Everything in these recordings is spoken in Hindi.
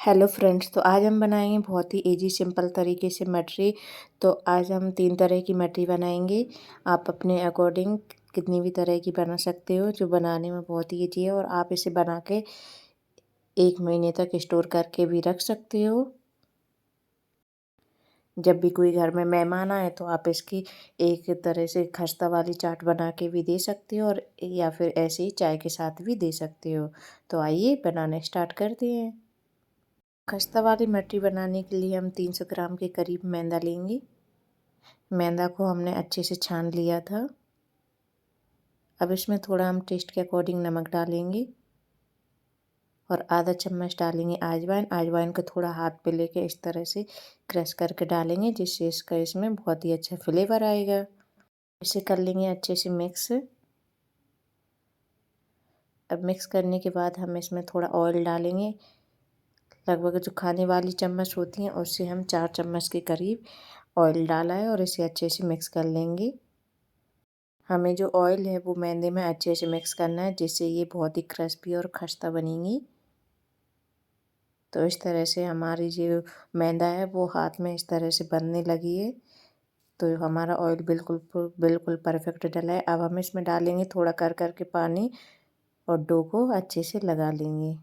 हेलो फ्रेंड्स, तो आज हम बनाएंगे बहुत ही इजी सिंपल तरीके से मटरी। तो आज हम 3 तरह की मटरी बनाएंगे। आप अपने अकॉर्डिंग कितनी भी तरह की बना सकते हो, जो बनाने में बहुत ही इजी है। और आप इसे बना के 1 महीने तक स्टोर करके भी रख सकते हो। जब भी कोई घर में मेहमान आए तो आप इसकी एक तरह से खस्ता वाली चाट बना के भी दे सकते हो, और या फिर ऐसे ही चाय के साथ भी दे सकते हो। तो आइए बनाने स्टार्ट करते हैं। खस्ता वाली मटरी बनाने के लिए हम 300 ग्राम के करीब मैदा लेंगे। मैदा को हमने अच्छे से छान लिया था। अब इसमें थोड़ा हम टेस्ट के अकॉर्डिंग नमक डालेंगे और आधा चम्मच डालेंगे अजवाइन। अजवाइन को थोड़ा हाथ पे लेके इस तरह से क्रश करके डालेंगे, जिससे इसका इसमें बहुत ही अच्छा फ्लेवर आएगा। इसे कर लेंगे अच्छे से मिक्स। अब मिक्स करने के बाद हम इसमें थोड़ा ऑयल डालेंगे। लगभग जो खाने वाली चम्मच होती हैं उससे हम 4 चम्मच के करीब ऑयल डाला है, और इसे अच्छे से मिक्स कर लेंगे। हमें जो ऑयल है वो मैदे में अच्छे से मिक्स करना है, जिससे ये बहुत ही क्रिस्पी और खस्ता बनेंगी। तो इस तरह से हमारी जो मैदा है वो हाथ में इस तरह से बनने लगी है। तो हमारा ऑयल बिल्कुल बिल्कुल परफेक्ट डला है। अब हम इसमें डालेंगे थोड़ा कर के पानी, और डो को अच्छे से लगा लेंगे।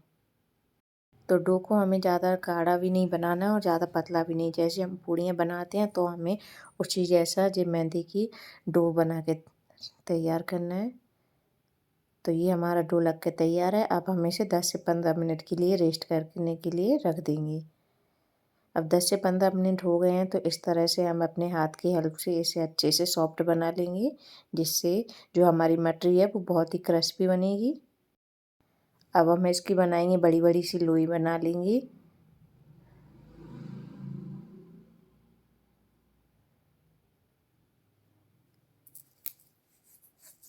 तो डो को हमें ज़्यादा गाढ़ा भी नहीं बनाना है और ज़्यादा पतला भी नहीं। जैसे हम पूड़ियाँ बनाते हैं तो हमें उसी जैसा जो मैदे की डो बना के तैयार करना है। तो ये हमारा डो लग के तैयार है। अब हम इसे 10 से 15 मिनट के लिए रेस्ट करने के लिए रख देंगे। अब 10 से 15 मिनट हो गए हैं, तो इस तरह से हम अपने हाथ की हेल्प से इसे अच्छे से सॉफ्ट बना लेंगे, जिससे जो हमारी मटरी है वो बहुत ही क्रिस्पी बनेगी। अब हम इसकी बनाएंगे बड़ी बड़ी सी लोई बना लेंगे।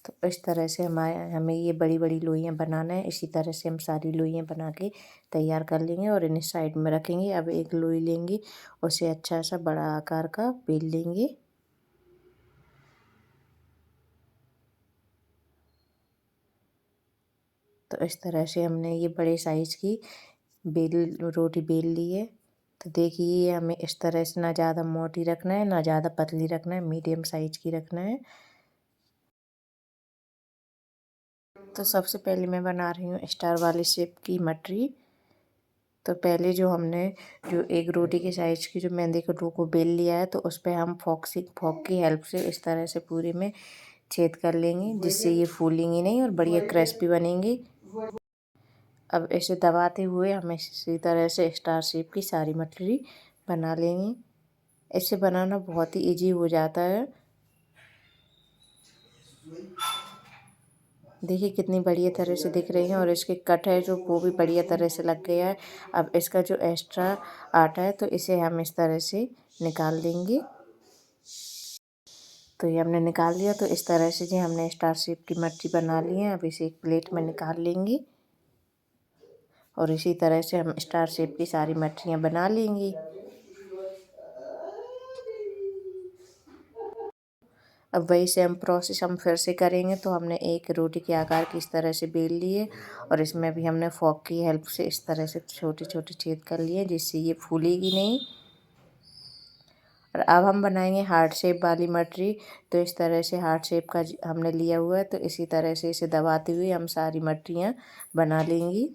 तो इस तरह से हमें ये बड़ी बड़ी लोइयाँ बनाना है। इसी तरह से हम सारी लोइयाँ बना के तैयार कर लेंगे और इन्हें साइड में रखेंगे। अब एक लोई लेंगे, उसे अच्छा सा बड़ा आकार का बेल लेंगे। तो इस तरह से हमने ये बड़े साइज़ की रोटी बेल ली है। तो देखिए, ये हमें इस तरह से ना ज़्यादा मोटी रखना है ना ज़्यादा पतली रखना है, मीडियम साइज़ की रखना है। तो सबसे पहले मैं बना रही हूँ स्टार वाली शेप की मटरी। तो पहले जो एक रोटी के साइज़ की जो मैदे के डो को बेल लिया है, तो उस पर हम फोक की हेल्प से इस तरह से पूरे में छेद कर लेंगे, जिससे ये फूलेंगी नहीं और बढ़िया क्रिस्पी बनेंगी। अब इसे दबाते हुए हम इसी तरह से स्टार शेप की सारी मटरी बना लेंगे। इसे बनाना बहुत ही इजी हो जाता है। देखिए कितनी बढ़िया तरह से दिख रही है, और इसके कट है जो वो भी बढ़िया तरह से लग गया है। अब इसका जो एक्स्ट्रा आटा है तो इसे हम इस तरह से निकाल देंगे। तो ये हमने निकाल लिया। तो इस तरह से जी हमने स्टार शेप की मटरी बना ली है। अब इसे एक प्लेट में निकाल लेंगे, और इसी तरह से हम स्टार शेप की सारी मटरियाँ बना लेंगे। अब वही सेम प्रोसेस हम फिर से करेंगे। तो हमने एक रोटी के आकार की इस तरह से बेल लिए, और इसमें भी हमने फोक की हेल्प से इस तरह से छोटे छोटे छेद कर लिए, जिससे ये फूलेगी नहीं। और अब हम बनाएंगे हार्ट शेप वाली मटरी। तो इस तरह से हार्ट शेप का हमने लिया हुआ है, तो इसी तरह से इसे दबाते हुए हम सारी मटरियाँ बना लेंगी।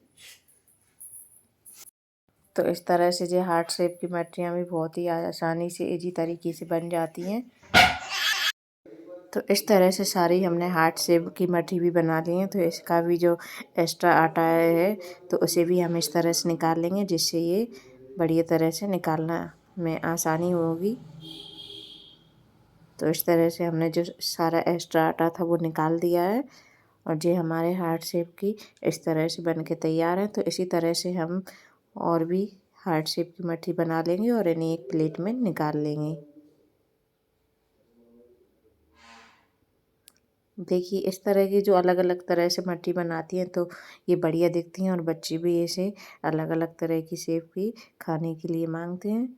तो इस तरह से जो हार्ट शेप की मटरियाँ भी बहुत ही आसानी से इजी तरीके से बन जाती हैं। तो इस तरह से सारी हमने हार्ट शेप की मटरी भी बना ली है। तो इसका भी जो एक्स्ट्रा आटा है तो उसे भी हम इस तरह से निकाल लेंगे, जिससे ये बढ़िया तरह से निकालना में आसानी होगी। तो इस तरह से हमने जो सारा एक्स्ट्रा आटा था वो निकाल दिया है, और ये हमारे हार्ट शेप की इस तरह से बन के तैयार है। तो इसी तरह से हम और भी हार्ट शेप की मटरी बना लेंगे और इन्हें एक प्लेट में निकाल लेंगे। देखिए इस तरह की जो अलग अलग तरह से मटरी बनाती हैं तो ये बढ़िया दिखती हैं, और बच्चे भी इसे अलग अलग तरह की शेप की खाने के लिए मांगते हैं।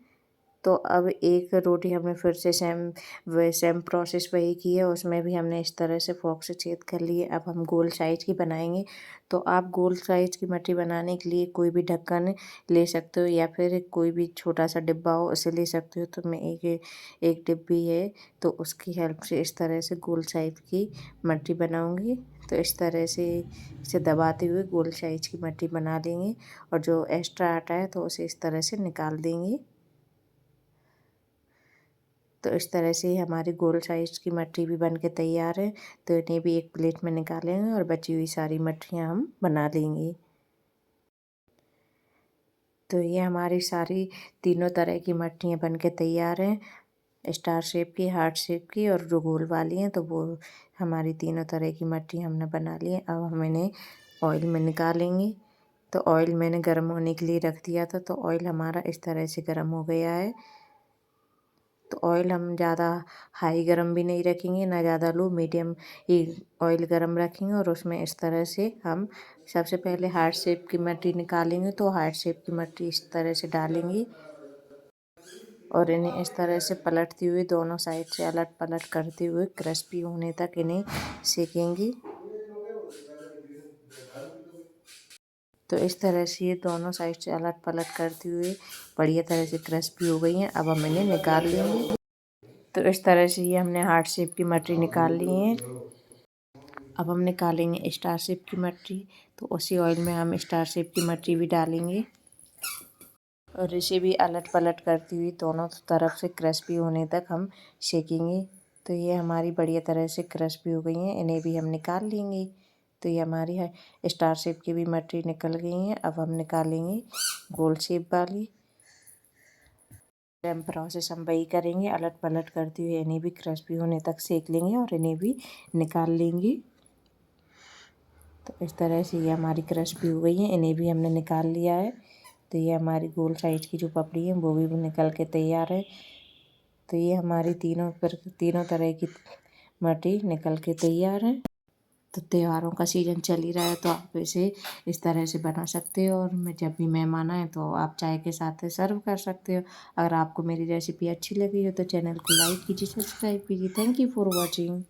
तो अब एक रोटी हमने फिर से सेम प्रोसेस वही की है, उसमें भी हमने इस तरह से फोक से छेद कर लिए। अब हम गोल साइज की बनाएंगे। तो आप गोल साइज की मटरी बनाने के लिए कोई भी ढक्कन ले सकते हो या फिर कोई भी छोटा सा डिब्बा हो उसे ले सकते हो। तो मैं एक डिब्बी है तो उसकी हेल्प से इस तरह से गोल साइज की मटरी बनाऊंगी। तो इस तरह से इसे दबाते हुए गोल साइज की मटरी बना लेंगे और जो एक्स्ट्रा आटा है तो उसे इस तरह से निकाल देंगे। तो इस तरह से ही हमारी गोल साइज की मटरी भी बन के तैयार है। तो इन्हें भी एक प्लेट में निकालेंगे और बची हुई सारी मटरियाँ हम बना लेंगे। तो ये हमारी सारी तीनों तरह की मटरियाँ बन के तैयार हैं, स्टार शेप की, हार्ट शेप की और जो गोल वाली हैं। तो वो हमारी तीनों तरह की मटरी हमने बना ली है। अब हम इन्हें ऑयल में निकालेंगे। तो ऑयल मैंने गर्म होने के लिए रख दिया था, तो ऑयल हमारा इस तरह से गर्म हो गया है। तो ऑयल हम ज़्यादा हाई गरम भी नहीं रखेंगे, ना ज़्यादा लो, मीडियम ही ऑयल गरम रखेंगे। और उसमें इस तरह से हम सबसे पहले हार्ट शेप की मटरी निकालेंगे। तो हार्ट शेप की मटरी इस तरह से डालेंगे और इन्हें इस तरह से पलटते हुए दोनों साइड से अलट पलट करते हुए क्रिस्पी होने तक इन्हें सेकेंगे। तो इस तरह से ये दोनों साइड से अलट पलट करते हुए बढ़िया तरह से क्रिस्पी हो गई हैं। अब हम इन्हें निकाल लेंगे। तो इस तरह से ये हमने हार्ट शेप की मटरी निकाल ली है। अब हम निकालेंगे स्टार शेप की मटरी। तो उसी ऑयल में हम स्टार शेप की मटरी भी डालेंगे और इसे भी अलट पलट करती हुई दोनों तरफ से क्रिस्पी होने तक हम सेकेंगे। तो ये हमारी बढ़िया तरह से क्रिस्पी हो गई हैं, इन्हें भी हम निकाल लेंगे। तो ये हमारी स्टार शेप की भी मटरी निकल गई हैं। अब हम निकालेंगे गोल शेप वाली। सेम प्रोसेस हम वही करेंगे, अलट पलट करते हुए इन्हें भी क्रिस्पी होने तक सेक लेंगे और इन्हें भी निकाल लेंगे। तो इस तरह से ये हमारी क्रिस्पी हो गई हैं, इन्हें भी हमने निकाल लिया है। तो ये हमारी गोल साइज की जो पपड़ी है वो भी निकल के तैयार है। तो ये हमारी तीनों तरह की मटरी निकल के तैयार है। तो त्योहारों का सीज़न चल ही रहा है, तो आप इसे इस तरह से बना सकते हो और मैं जब भी मेहमान आए तो आप चाय के साथ सर्व कर सकते हो। अगर आपको मेरी रेसिपी अच्छी लगी हो तो चैनल को लाइक कीजिए, सब्सक्राइब कीजिए। Thank you for watching.